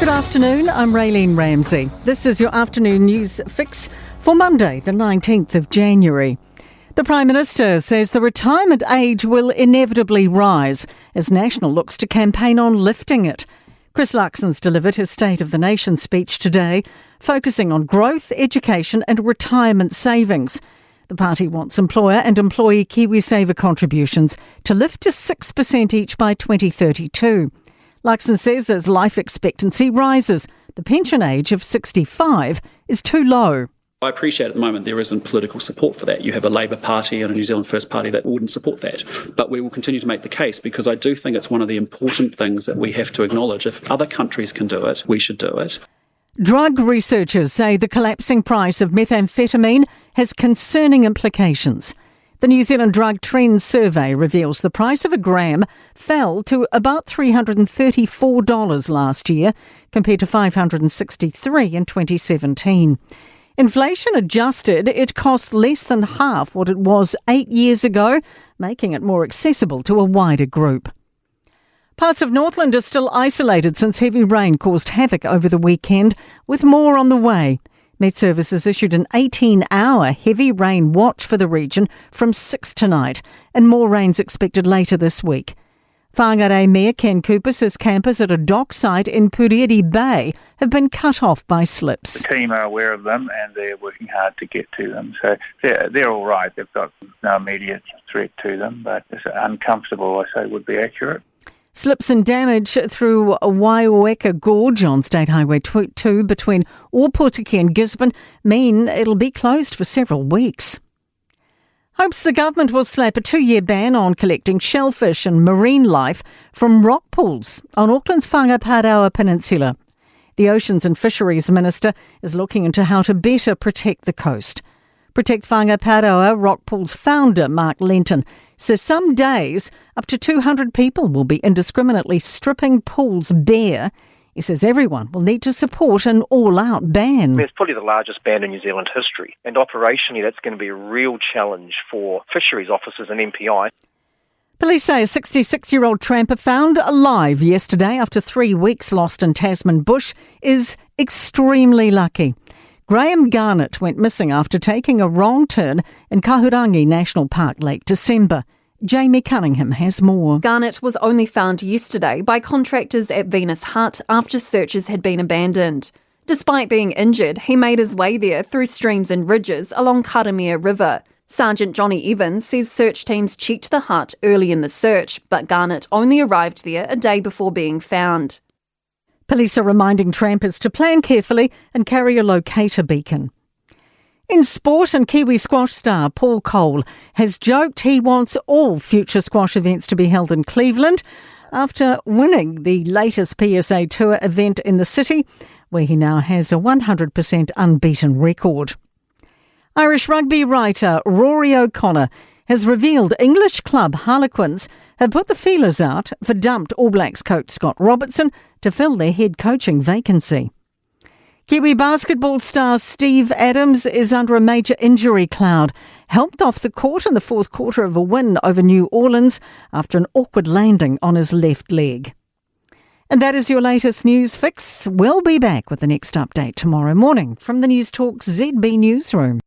Good afternoon, I'm Raylene Ramsey. This is your afternoon news fix for Monday, the 19th of January. The Prime Minister says the retirement age will inevitably rise as National looks to campaign on lifting it. Chris Luxon's delivered his State of the Nation speech today, focusing on growth, education and retirement savings. The party wants employer and employee KiwiSaver contributions to lift to 6% each by 2032. Luxon says as life expectancy rises, the pension age of 65 is too low. I appreciate at the moment there isn't political support for that. You have a Labour Party and a New Zealand First Party that wouldn't support that. But we will continue to make the case because I do think it's one of the important things that we have to acknowledge. If other countries can do it, we should do it. Drug researchers say the collapsing price of methamphetamine has concerning implications. The New Zealand Drug Trends Survey reveals the price of a gram fell to about $334 last year, compared to $563 in 2017. Inflation adjusted, it cost less than half what it was 8 years ago, making it more accessible to a wider group. Parts of Northland are still isolated since heavy rain caused havoc over the weekend, with more on the way. Met Services issued an 18-hour heavy rain watch for the region from 6 tonight, and more rain's expected later this week. Whangarei Mayor Ken Cooper says campers at a dock site in Puriri Bay have been cut off by slips. The team are aware of them and they're working hard to get to them. So they're all right. They've got no immediate threat to them, but it's uncomfortable, I say, would be accurate. Slips and damage through Waiweka Gorge on State Highway 2 between Ōpōtiki and Gisborne mean it'll be closed for several weeks. Hopes the government will slap a 2-year ban on collecting shellfish and marine life from rock pools on Auckland's Whangaparāoa Peninsula. The Oceans and Fisheries Minister is looking into how to better protect the coast. Protect Whangaparāoa Rock Pool's founder, Mark Lenton, says some days up to 200 people will be indiscriminately stripping pools bare. He says everyone will need to support an all-out ban. It's probably the largest ban in New Zealand history, and operationally that's going to be a real challenge for fisheries officers and MPI. Police say a 66-year-old tramper found alive yesterday after 3 weeks lost in Tasman bush is extremely lucky. Graham Garnett went missing after taking a wrong turn in Kahurangi National Park late December. Jamie Cunningham has more. Garnett was only found yesterday by contractors at Venus Hut after searches had been abandoned. Despite being injured, he made his way there through streams and ridges along Karamea River. Sergeant Johnny Evans says search teams checked the hut early in the search, but Garnett only arrived there a day before being found. Police are reminding trampers to plan carefully and carry a locator beacon. In sport, and Kiwi squash star Paul Cole has joked he wants all future squash events to be held in Cleveland after winning the latest PSA Tour event in the city, where he now has a 100% unbeaten record. Irish rugby writer Rory O'Connor has revealed English club Harlequins have put the feelers out for dumped All Blacks coach Scott Robertson to fill their head coaching vacancy. Kiwi basketball star Steve Adams is under a major injury cloud, helped off the court in the fourth quarter of a win over New Orleans after an awkward landing on his left leg. And that is your latest news fix. We'll be back with the next update tomorrow morning from the Newstalk ZB newsroom.